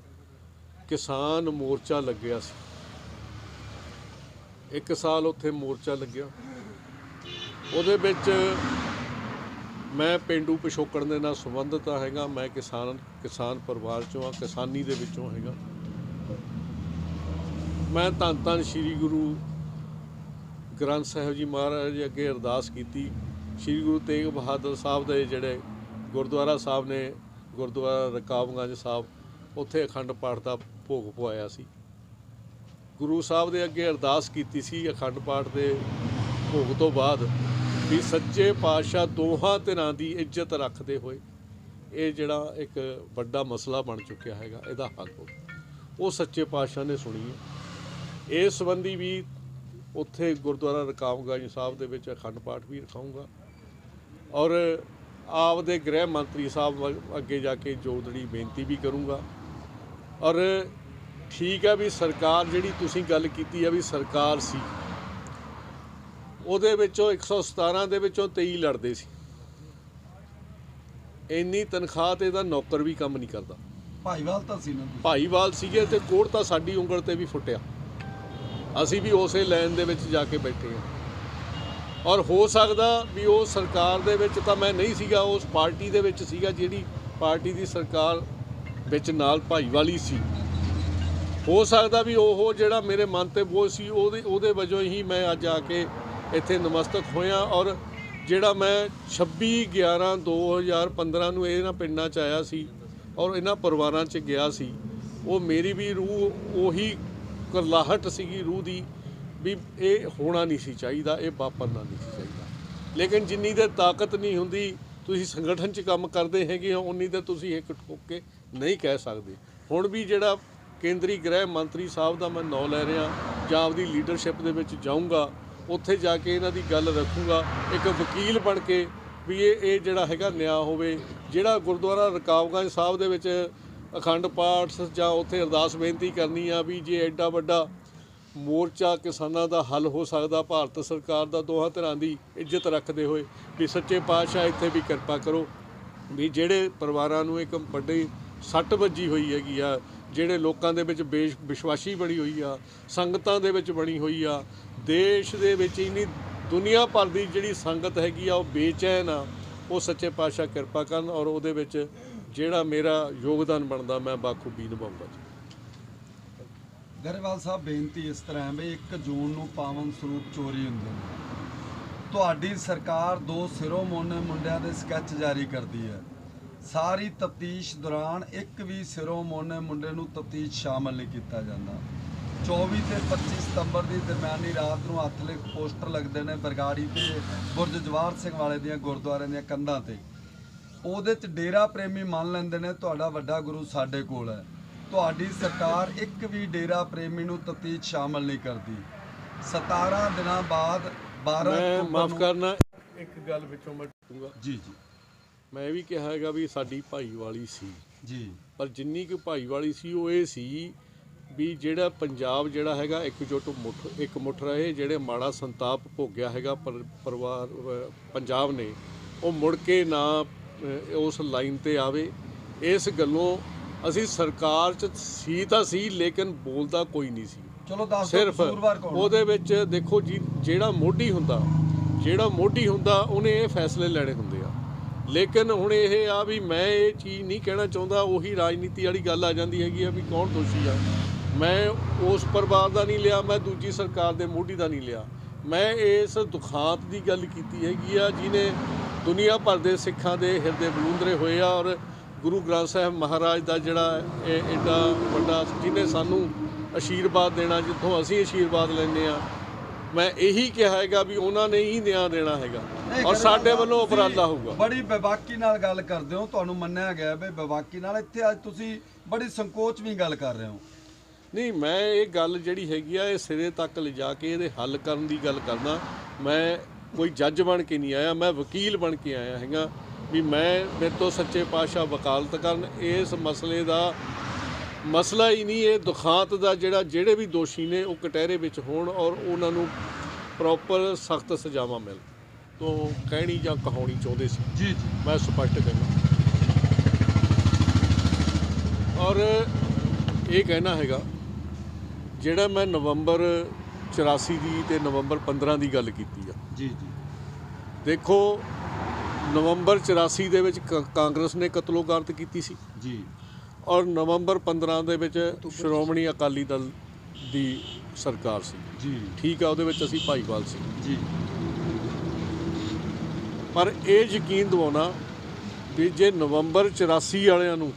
ਕਿਸਾਨ ਮੋਰਚਾ ਲੱਗਿਆ ਸੀ, 1 ਸਾਲ ਉੱਥੇ ਮੋਰਚਾ ਲੱਗਿਆ, ਉਹਦੇ ਵਿੱਚ ਮੈਂ ਪੇਂਡੂ ਪਿਛੋਕੜ ਦੇ ਨਾਲ ਸੰਬੰਧਿਤ ਹੈਗਾ। ਮੈਂ ਕਿਸਾਨ ਪਰਿਵਾਰ 'ਚੋਂ ਆ, ਕਿਸਾਨੀ ਦੇ ਵਿੱਚੋਂ ਹੈਗਾ। ਮੈਂ ਧੰਨ ਧੰਨ ਸ਼੍ਰੀ ਗੁਰੂ ਗ੍ਰੰਥ ਸਾਹਿਬ ਜੀ ਮਹਾਰਾਜ ਅੱਗੇ ਅਰਦਾਸ ਕੀਤੀ। ਸ਼੍ਰੀ ਗੁਰੂ ਤੇਗ ਬਹਾਦਰ ਸਾਹਿਬ ਦੇ ਜਿਹੜੇ ਗੁਰਦੁਆਰਾ ਸਾਹਿਬ ਨੇ, ਗੁਰਦੁਆਰਾ ਰਕਾਬਗੰਜ ਸਾਹਿਬ, ਉੱਥੇ ਅਖੰਡ ਪਾਠ ਦਾ ਭੋਗ ਪਵਾਇਆ ਸੀ। ਗੁਰੂ ਸਾਹਿਬ ਦੇ ਅੱਗੇ ਅਰਦਾਸ ਕੀਤੀ ਸੀ ਅਖੰਡ ਪਾਠ ਦੇ ਭੋਗ ਤੋਂ ਬਾਅਦ ਵੀ ਸੱਚੇ ਪਾਤਸ਼ਾਹ ਦੋਹਾਂ ਧਿਰਾਂ ਦੀ ਇੱਜ਼ਤ ਰੱਖਦੇ ਹੋਏ ਇਹ ਜਿਹੜਾ ਇੱਕ ਵੱਡਾ ਮਸਲਾ ਬਣ ਚੁੱਕਿਆ ਹੈਗਾ, ਇਹਦਾ ਹੱਲ ਹੋ। ਉਹ ਸੱਚੇ ਪਾਤਸ਼ਾਹ ਨੇ ਸੁਣੀ ਹੈ। ਇਸ ਸੰਬੰਧੀ ਵੀ ਉੱਥੇ ਗੁਰਦੁਆਰਾ ਰਕਾਬਗੰਜ ਸਾਹਿਬ ਦੇ ਵਿੱਚ ਅਖੰਡ ਪਾਠ ਵੀ ਰਖਾਊਂਗਾ ਔਰ ਆਪਦੇ ਗ੍ਰਹਿ ਮੰਤਰੀ ਸਾਹਿਬ ਅੱਗੇ ਜਾ ਕੇ ਜੋਦੜੀ ਬੇਨਤੀ ਵੀ ਕਰੂੰਗਾ। ਔਰ ਠੀਕ ਹੈ ਵੀ ਸਰਕਾਰ ਜਿਹੜੀ ਤੁਸੀਂ ਗੱਲ ਕੀਤੀ ਆ ਵੀ ਸਰਕਾਰ ਸੀ, ਉਹਦੇ ਵਿੱਚੋਂ 117 ਦੇ ਵਿੱਚੋਂ 23 ਲੜਦੇ ਸੀ। ਇੰਨੀ ਤਨਖਾਹ ਤੇ ਇਹਦਾ ਨੌਕਰ ਵੀ ਕੰਮ ਨਹੀਂ ਕਰਦਾ। ਭਾਈਵਾਲ ਤਾਂ ਸੀ ਨਾ ਤੁਸੀਂ। ਭਾਈਵਾਲ ਸੀਗੇ ਤੇ ਕੋੜ ਤਾਂ ਸਾਡੀ ਉਂਗਲ ਤੇ ਵੀ ਫੁੱਟਿਆ। ਅਸੀਂ ਵੀ ਉਸੇ ਲਾਈਨ ਦੇ ਵਿੱਚ ਜਾ ਕੇ ਬੈਠੇ ਹਾਂ। ਔਰ ਹੋ ਸਕਦਾ ਵੀ ਉਹ ਸਰਕਾਰ ਦੇ ਵਿੱਚ ਤਾਂ ਮੈਂ ਨਹੀਂ ਸੀਗਾ, ਉਸ ਪਾਰਟੀ ਦੇ ਵਿੱਚ ਸੀਗਾ ਜਿਹੜੀ ਪਾਰਟੀ ਦੀ ਸਰਕਾਰ ਵਿੱਚ ਨਾਲ ਭਾਈਵਾਲੀ ਸੀ। ਹੋ ਸਕਦਾ ਵੀ ਉਹ ਜਿਹੜਾ ਮੇਰੇ ਮਨ ਤੇ ਬੋਝ ਸੀ ਉਹਦੇ ਵਜੋਂ ਹੀ ਮੈਂ ਅੱਜ ਆ ਕੇ ਇੱਥੇ ਨਮਸਤਕ ਹੋਇਆ। ਔਰ ਜਿਹੜਾ ਮੈਂ 26/11/2015 ਨੂੰ ਇਹਨਾਂ ਪਿੰਡਾਂ 'ਚ ਆਇਆ ਸੀ ਔਰ ਇਹਨਾਂ ਪਰਿਵਾਰਾਂ 'ਚ ਗਿਆ ਸੀ, ਉਹ ਮੇਰੀ ਵੀ ਰੂਹ ਉਹੀ ਕਰਲਾਹਟ ਸੀਗੀ ਰੂਹ ਦੀ ਵੀ ਇਹ ਹੋਣਾ ਨਹੀਂ ਸੀ ਚਾਹੀਦਾ, ਇਹ ਵਾਪਰਨਾ ਨਹੀਂ ਸੀ ਚਾਹੀਦਾ। ਲੇਕਿਨ ਜਿੰਨੀ ਦੇਰ ਤਾਕਤ ਨਹੀਂ ਹੁੰਦੀ, ਤੁਸੀਂ ਸੰਗਠਨ 'ਚ ਕੰਮ ਕਰਦੇ ਹੈਗੇ ਹੋ, ਉਨੀ ਦੇਰ ਤੁਸੀਂ ਇੱਕ ਠੋਕ ਕੇ ਨਹੀਂ ਕਹਿ ਸਕਦੇ। ਹੁਣ ਵੀ ਜਿਹੜਾ ਕੇਂਦਰੀ ਗ੍ਰਹਿ ਮੰਤਰੀ ਸਾਹਿਬ ਦਾ ਮੈਂ ਨਾਂ ਲੈ ਰਿਹਾ, ਜਾਂ ਆਪਦੀ ਲੀਡਰਸ਼ਿਪ ਦੇ ਵਿੱਚ ਜਾਊਂਗਾ, ਉੱਥੇ ਜਾ ਕੇ ਇਹਨਾਂ ਦੀ ਗੱਲ ਰੱਖੂੰਗਾ ਇੱਕ ਵਕੀਲ ਬਣ ਕੇ ਵੀ ਇਹ ਜਿਹੜਾ ਹੈਗਾ ਨਿਆਂ ਹੋਵੇ। ਜਿਹੜਾ ਗੁਰਦੁਆਰਾ ਰਕਾਬਗੰਜ ਸਾਹਿਬ ਦੇ ਵਿੱਚ ਅਖੰਡ ਪਾਠ ਜਾਂ ਉੱਥੇ ਅਰਦਾਸ ਬੇਨਤੀ ਕਰਨੀ ਆ ਵੀ ਜੇ ਐਡਾ ਵੱਡਾ ਮੋਰਚਾ ਕਿਸਾਨਾਂ ਦਾ ਹੱਲ ਹੋ ਸਕਦਾ ਭਾਰਤ ਸਰਕਾਰ ਦਾ ਦੋਹਾਂ ਧਿਰਾਂ ਦੀ ਇੱਜ਼ਤ ਰੱਖਦੇ ਹੋਏ, ਵੀ ਸੱਚੇ ਪਾਤਸ਼ਾਹ ਇੱਥੇ ਵੀ ਕਿਰਪਾ ਕਰੋ ਵੀ ਜਿਹੜੇ ਪਰਿਵਾਰਾਂ ਨੂੰ ਇੱਕ ਵੱਡੀ ਸੱਟ ਵੱਜੀ ਹੋਈ ਹੈਗੀ ਆ, ਜਿਹੜੇ ਲੋਕਾਂ ਦੇ ਵਿੱਚ ਵਿਸ਼ਵਾਸੀ ਬਣੀ ਹੋਈ ਆ, ਸੰਗਤਾਂ ਦੇ ਵਿੱਚ ਬਣੀ ਹੋਈ ਆ, ਦੇਸ਼ ਦੇ ਵਿੱਚ ਇੰਨੀ ਦੁਨੀਆ ਭਰ ਦੀ ਜਿਹੜੀ ਸੰਗਤ ਹੈਗੀ ਆ ਉਹ ਬੇਚੈਨ ਆ, ਉਹ ਸੱਚੇ ਪਾਤਸ਼ਾਹ ਕਿਰਪਾ ਕਰਨ ਔਰ ਉਹਦੇ ਵਿੱਚ ਜਿਹੜਾ ਮੇਰਾ ਯੋਗਦਾਨ ਬਣਦਾ ਮੈਂ ਬਾਖੂਬੀ ਨਿਭਾਊਂਗਾ ਜੀ। ਗਰੇਵਾਲ ਸਾਹਿਬ, ਬੇਨਤੀ ਇਸ ਤਰ੍ਹਾਂ ਹੈ ਵੀ 1 ਜੂਨ ਨੂੰ ਪਾਵਨ ਸਰੂਪ ਚੋਰੀ ਹੁੰਦੇ ਨੇ। ਤੁਹਾਡੀ ਸਰਕਾਰ 2 ਸਿਰੋਂ ਮੋਨੇ ਮੁੰਡਿਆਂ ਦੇ ਸਕੈਚ ਜਾਰੀ ਕਰਦੀ ਹੈ। ਸਾਰੀ ਤਫਤੀਸ਼ ਦੌਰਾਨ ਇੱਕ ਵੀ ਸਿਰੋਂ ਮੋਨੇ ਮੁੰਡੇ ਨੂੰ ਤਫਤੀਸ਼ ਸ਼ਾਮਲ ਨਹੀਂ ਕੀਤਾ ਜਾਂਦਾ। 24 ਤੇ 25 ਸਤੰਬਰ ਦੀ ਦਰਮਿਆਨੀ ਰਾਤ ਨੂੰ ਹੱਥ ਲਿਖ ਪੋਸਟਰ ਲੱਗਦੇ ਨੇ ਬਰਗਾੜੀ ਤੇ ਬੁਰਜ ਜਵਾਹਰ ਸਿੰਘ ਵਾਲੇ ਦੀਆਂ ਗੁਰਦੁਆਰਿਆਂ ਦੀਆਂ ਕੰਧਾਂ ਤੇ। ਉਹਦੇ 'ਚ ਡੇਰਾ ਪ੍ਰੇਮੀ ਮੰਨ ਲੈਂਦੇ ਨੇ ਤੁਹਾਡਾ ਵੱਡਾ ਗੁਰੂ ਸਾਡੇ ਕੋਲ ਹੈ। ਤੁਹਾਡੀ ਸਰਕਾਰ ਇੱਕ ਵੀ ਡੇਰਾ ਪ੍ਰੇਮੀ ਨੂੰ ਤਫਤੀਸ਼ ਸ਼ਾਮਲ ਨਹੀਂ ਕਰਦੀ। 17 ਦਿਨਾਂ ਬਾਅਦ 12 ਮੈਂ ਮਾਫ ਨੂੰ ਕਰਨਾ, ਇੱਕ ਗੱਲ ਵਿੱਚੋਂ ਮੈਂ ਟੁੱਟੂਗਾ ਜੀ ਜੀ ਮੈਂ ਇਹ ਵੀ ਕਿਹਾ ਹੈਗਾ ਵੀ ਸਾਡੀ ਭਾਈਵਾਲੀ ਸੀ, ਜੀ ਪਰ ਜਿੰਨੀ ਕੁ ਭਾਈਵਾਲੀ ਸੀ ਉਹ ਇਹ ਸੀ ਵੀ ਜਿਹੜਾ ਪੰਜਾਬ ਜਿਹੜਾ ਹੈਗਾ ਇੱਕਜੁੱਟ ਇੱਕ ਮੁੱਠ ਰਹੇ। ਜਿਹੜੇ ਮਾੜਾ ਸੰਤਾਪ ਭੋਗਿਆ ਹੈਗਾ ਪਰਿਵਾਰ ਪੰਜਾਬ ਨੇ, ਉਹ ਮੁੜ ਕੇ ਨਾ ਉਸ ਲਾਈਨ ਤੇ ਆਵੇ। ਇਸ ਗੱਲੋਂ ਅਸੀਂ ਸਰਕਾਰ 'ਚ ਸੀ ਤਾਂ ਸੀ, ਲੇਕਿਨ ਬੋਲਦਾ ਕੋਈ ਨਹੀਂ ਸੀ। ਚਲੋ ਦੱਸ ਦਿਓ ਸਿਰਫ ਕਸੂਰਵਾਰ ਕੌਣ? ਉਹਦੇ ਵਿੱਚ ਦੇਖੋ ਜੀ, ਜਿਹੜਾ ਮੋਢੀ ਹੁੰਦਾ ਉਹਨੇ ਇਹ ਫੈਸਲੇ ਲੈਣੇ ਹੁੰਦੇ ਆ। ਲੇਕਿਨ ਹੁਣ ਇਹ ਆ ਵੀ ਮੈਂ ਇਹ ਚੀਜ਼ ਨਹੀਂ ਕਹਿਣਾ ਚਾਹੁੰਦਾ, ਉਹੀ ਰਾਜਨੀਤੀ ਵਾਲੀ ਗੱਲ ਆ ਜਾਂਦੀ ਹੈਗੀ ਆ ਵੀ ਕੌਣ ਦੋਸ਼ੀ ਆ। ਮੈਂ ਉਸ ਪਰਿਵਾਰ ਦਾ ਨਹੀਂ ਲਿਆ, ਮੈਂ ਦੂਜੀ ਸਰਕਾਰ ਦੇ ਮੋਢੀ ਦਾ ਨਹੀਂ ਲਿਆ। ਮੈਂ ਇਸ ਦੁਖਾਂਤ ਦੀ ਗੱਲ ਕੀਤੀ ਹੈਗੀ ਆ ਜਿਹਨੇ ਦੁਨੀਆ ਭਰ ਦੇ ਸਿੱਖਾਂ ਦੇ ਹਿਰਦੇ ਬਲੂੰਦਰੇ ਹੋਏ ਆ। ਔਰ ਗੁਰੂ ਗ੍ਰੰਥ ਸਾਹਿਬ ਮਹਾਰਾਜ ਦਾ ਜਿਹੜਾ ਇਹ ਐਡਾ ਵੱਡਾ ਜਿਹਨੇ ਸਾਨੂੰ ਆਸ਼ੀਰਵਾਦ ਦੇਣਾ, ਜਿੱਥੋਂ ਅਸੀਂ ਆਸ਼ੀਰਵਾਦ ਲੈਂਦੇ ਆ, ਮੈਂ ਇਹੀ ਕਿਹਾ ਹੈਗਾ ਵੀ ਉਹਨਾਂ ਨੇ ਹੀ ਨਿਆਂ ਦੇਣਾ ਹੈਗਾ ਔਰ ਸਾਡੇ ਵੱਲੋਂ ਉਪਰਾਲਾ ਹੋਊਗਾ। ਬੜੀ ਬੇਬਾਕੀ ਨਾਲ ਗੱਲ ਕਰਦੇ ਹੋ, ਤੁਹਾਨੂੰ ਮੰਨਿਆ ਗਿਆ ਵੀ ਬੇਬਾਕੀ ਨਾਲ। ਇੱਥੇ ਅੱਜ ਤੁਸੀਂ ਬੜੀ ਸੰਕੋਚ ਵੀ ਗੱਲ ਕਰ ਰਹੇ ਹੋ। ਨਹੀਂ, ਮੈਂ ਇਹ ਗੱਲ ਜਿਹੜੀ ਹੈਗੀ ਆ ਇਹ ਸਿਰੇ ਤੱਕ ਲਿਜਾ ਕੇ ਇਹਦੇ ਹੱਲ ਕਰਨ ਦੀ ਗੱਲ ਕਰਨਾ। ਮੈਂ ਕੋਈ ਜੱਜ ਬਣ ਕੇ ਨਹੀਂ ਆਇਆ, ਮੈਂ ਵਕੀਲ ਬਣ ਕੇ ਆਇਆ ਹੈਗਾ ਵੀ ਮੇਰੇ ਤੋਂ ਸੱਚੇ ਪਾਤਸ਼ਾਹ ਵਕਾਲਤ ਕਰਨ। ਇਸ ਮਸਲੇ ਦਾ ਮਸਲਾ ਹੀ ਨਹੀਂ, ਇਹ ਦੁਖਾਂਤ ਦਾ ਜਿਹੜੇ ਵੀ ਦੋਸ਼ੀ ਨੇ ਉਹ ਕਟਹਿਰੇ ਵਿੱਚ ਹੋਣ ਔਰ ਉਹਨਾਂ ਨੂੰ ਪ੍ਰੋਪਰ ਸਖਤ ਸਜ਼ਾਵਾਂ ਮਿਲ ਤੋਂ ਕਹਿਣੀ ਜਾਂ ਕਹਾਉਣੀ ਚਾਹੁੰਦੇ ਸੀ। ਜੀ ਜੀ, ਮੈਂ ਸਪਸ਼ਟ ਕਹਿਣਾ ਔਰ ਇਹ ਕਹਿਣਾ ਹੈਗਾ, ਜਿਹੜਾ ਮੈਂ ਨਵੰਬਰ 84 ਦੀ ਤੇ ਨਵੰਬਰ 15 ਦੀ ਗੱਲ ਕੀਤੀ ਆ। ਜੀ ਜੀ, ਦੇਖੋ ਨਵੰਬਰ 84 ਦੇ ਵਿੱਚ ਕਾਂਗਰਸ ਨੇ ਕਤਲੋਗਾਰਤ ਕੀਤੀ ਸੀ ਜੀ, ਔਰ ਨਵੰਬਰ 15 ਦੇ ਵਿੱਚ ਸ਼੍ਰੋਮਣੀ ਅਕਾਲੀ ਦਲ ਦੀ ਸਰਕਾਰ ਸੀ। ਜੀ ਠੀਕ ਆ, ਉਹਦੇ ਵਿੱਚ ਅਸੀਂ ਭਾਈਵਾਲ ਸੀ। ਜੀ, ਪਰ ਇਹ ਯਕੀਨ ਦਿਵਾਉਣਾ ਵੀ ਜੇ ਨਵੰਬਰ 84 ਵਾਲਿਆਂ ਨੂੰ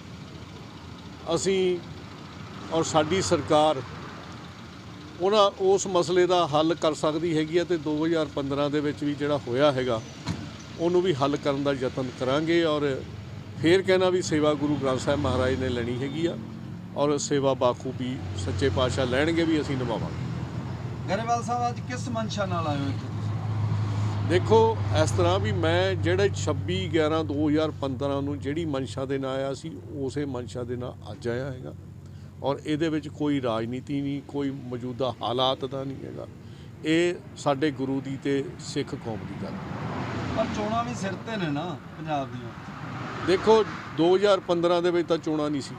ਅਸੀਂ ਔਰ ਸਾਡੀ ਸਰਕਾਰ ਉਸ ਮਸਲੇ ਦਾ ਹੱਲ ਕਰ ਸਕਦੀ ਹੈਗੀ ਆ, ਤੇ 2015 ਦੇ ਵਿੱਚ ਵੀ ਜਿਹੜਾ ਹੋਇਆ ਹੈਗਾ ਉਹਨੂੰ ਵੀ ਹੱਲ ਕਰਨ ਦਾ ਯਤਨ ਕਰਾਂਗੇ। ਔਰ ਫਿਰ ਕਹਿਣਾ ਵੀ ਸੇਵਾ ਗੁਰੂ ਗ੍ਰੰਥ ਸਾਹਿਬ ਮਹਾਰਾਜ ਨੇ ਲੈਣੀ ਹੈਗੀ ਆ ਔਰ ਸੇਵਾ ਬਾਖੂਬੀ ਸੱਚੇ ਪਾਤਸ਼ਾਹ ਲੈਣਗੇ ਵੀ ਅਸੀਂ ਨਿਭਾਵਾਂਗੇ। ਗਰੇਵਾਲ ਸਾਹਿਬ, ਅੱਜ ਕਿਸ ਮਨਸ਼ਾ ਨਾਲ ਆਏ ਹੋ ਇੱਥੇ ਤੁਸੀਂ? ਦੇਖੋ ਇਸ ਤਰ੍ਹਾਂ ਵੀ ਮੈਂ ਜਿਹੜੇ 26/11/2015 ਨੂੰ ਜਿਹੜੀ ਮਨਸ਼ਾ ਦੇ ਨਾਲ ਆਇਆ ਸੀ ਉਸੇ ਮਨਸ਼ਾ ਦੇ ਨਾਲ ਅੱਜ ਆਇਆ ਹੈਗਾ, ਔਰ ਇਹਦੇ ਵਿੱਚ ਕੋਈ ਰਾਜਨੀਤੀ ਨਹੀਂ, ਕੋਈ ਮੌਜੂਦਾ ਹਾਲਾਤ ਦਾ ਨਹੀਂ ਹੈਗਾ। ਇਹ ਸਾਡੇ ਗੁਰੂ ਦੀ ਤੇ ਸਿੱਖ ਕੌਮ ਦੀ ਗੱਲ। ਪਰ ਚੋਣਾਂ ਵੀ ਸਿਰ ਤੇ ਨੇ ਨਾ ਪੰਜਾਬ ਦੀਆਂ। ਦੇਖੋ 2015 ਦੇ ਵਿੱਚ ਤਾਂ ਚੋਣਾਂ ਨਹੀਂ ਸੀ,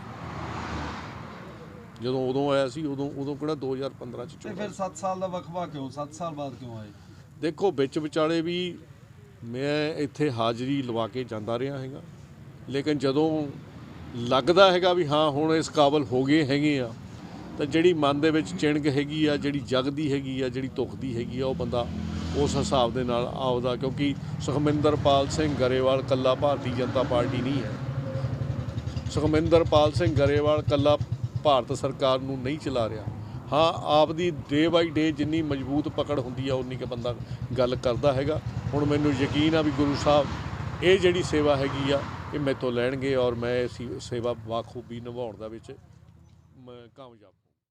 ਜਦੋਂ ਉਦੋਂ ਆਇਆ ਸੀ ਉਦੋਂ ਕਿਹੜਾ 2015 ਚ ਤੇ ਚੋਣਾਂ। ਫਿਰ 7 ਸਾਲ ਦਾ ਵਕਫਾ ਕਿਉਂ, 7 ਸਾਲ ਬਾਅਦ ਕਿਉਂ ਆਏ? ਦੇਖੋ ਵਿੱਚ ਵਿਚਾਲੇ ਵੀ ਮੈਂ ਇੱਥੇ ਹਾਜ਼ਰੀ ਲਵਾ ਕੇ ਜਾਂਦਾ ਰਿਹਾ ਹੈਗਾ, ਲੇਕਿਨ ਜਦੋਂ ਲੱਗਦਾ ਹੈਗਾ ਵੀ ਹਾਂ ਹੁਣ ਇਸ ਕਾਬਲ ਹੋ ਗਏ ਹੈਗੇ ਆ, ਤਾਂ ਜਿਹੜੀ ਮਨ ਦੇ ਵਿੱਚ ਚਿਣਗ ਹੈਗੀ ਆ, ਜਿਹੜੀ ਜਗਦੀ ਹੈਗੀ ਆ, ਜਿਹੜੀ ਧੁਖਦੀ ਹੈਗੀ ਆ, ਉਹ ਬੰਦਾ ਉਸ ਹਿਸਾਬ ਦੇ ਨਾਲ ਆਉਦਾ। ਕਿਉਂਕਿ ਸੁਖਮਿੰਦਰਪਾਲ ਸਿੰਘ ਗਰੇਵਾਲ ਕੱਲਾ ਭਾਰਤੀ ਜਨਤਾ ਪਾਰਟੀ ਨਹੀਂ ਹੈ। ਸੁਖਮਿੰਦਰਪਾਲ ਸਿੰਘ ਗਰੇਵਾਲ ਕੱਲਾ ਭਾਰਤ ਸਰਕਾਰ ਨੂੰ ਨਹੀਂ ਚਲਾ ਰਿਹਾ। ਹਾਂ, ਆਪ ਦੀ ਡੇ ਬਾਈ ਡੇ ਜਿੰਨੀ ਮਜ਼ਬੂਤ ਪਕੜ ਹੁੰਦੀ ਆ ਉਨੀ ਕੁ ਬੰਦਾ ਗੱਲ ਕਰਦਾ ਹੈਗਾ। ਹੁਣ ਮੈਨੂੰ ਯਕੀਨ ਆ ਵੀ ਗੁਰੂ ਸਾਹਿਬ ਇਹ ਜਿਹੜੀ ਸੇਵਾ ਹੈਗੀ ਆ ਇਹ ਮੇਰੇ ਤੋਂ ਲੈਣਗੇ, ਔਰ ਮੈਂ ਇਸ ਸੇਵਾ ਬਾਖੂਬੀ ਨਿਭਾਉਣ ਦਾ ਵਿੱਚ ਕਾਮਯਾਬ।